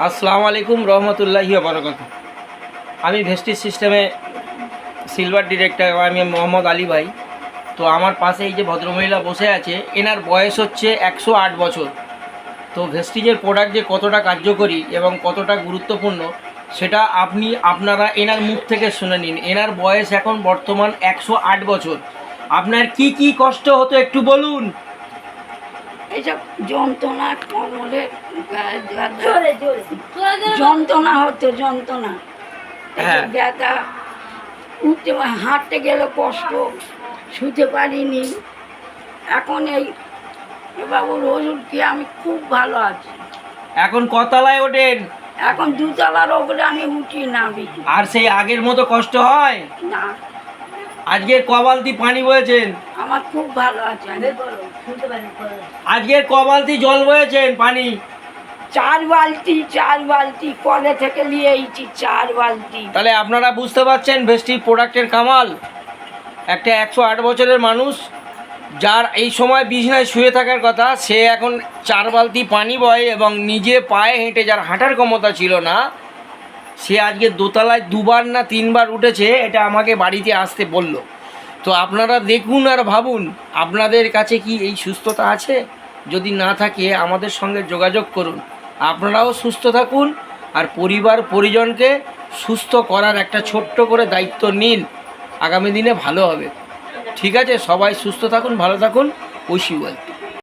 আসসালামু আলাইকুম রহমতুল্লাহি ওয়া বারাকাতুহু। আমি ভেস্টিজ সিস্টেমে সিলভার ডিরেক্টর, আমি মোহাম্মদ আলী ভাই। তো আমার পাশে এই যে ভদ্রমহিলা বসে আছে, এনার বয়স হচ্ছে 108 বছর। তো ভেস্টিজের প্রোডাক্ট যে কতটা কার্যকরী এবং কতটা গুরুত্বপূর্ণ সেটা আপনারা এনার মুখ থেকে শুনে নিন। এনার বয়স এখন বর্তমান 108 বছর। আপনার কি কি কষ্ট হতো একটু বলুন। এইসব যন্ত্রণা, কোমরে যন্ত্রণা হতো, যন্ত্রণা, হ্যাঁ। ব্যথা, উঠতে হাঁটতে গেলে কষ্ট, শুতে পারিনি। এখন এই বাবুর ওষুধ খেয়ে আমি খুব ভালো আছি। এখন কতলায় ওঠেন? এখন 2 তলার ওপরে আমি উঠি না বেশি। আর সেই আগের মতো কষ্ট হয় না, আজকের কবালতি পানি বয়েছেন? আমার খুব ভালো আছে। আজকের কবালতি জল বয়েছেন পানি? 4 বালতি কলে থেকে নিয়ে এসেছি, 4 বালতি। তাহলে আপনারা বুঝতে পারছেন ভেস্টির প্রোডাক্টের কামাল। একটা 108 বছরের মানুষ, যার এই সময় বিছানায় শুয়ে থাকার কথা, সে এখন 4 বালতি পানি বয় এবং নিজে পায়ে হেঁটে, যার হাঁটার ক্ষমতা ছিল না, সে আজকে দোতলায় 2বার না 3বার উঠেছে। এটা আমাকে বাড়িতে আসতে বলল। তো আপনারা দেখুন আর ভাবুন, আপনাদের কাছে কি এই সুস্থতা আছে? যদি না থাকে আমাদের সঙ্গে যোগাযোগ করুন। আপনারাও সুস্থ থাকুন আর পরিবার পরিজনকে সুস্থ করার একটা ছোট্ট করে দায়িত্ব নিন। আগামী দিনে ভালো হবে। ঠিক আছে, সবাই সুস্থ থাকুন, ভালো থাকুন। Wish you well.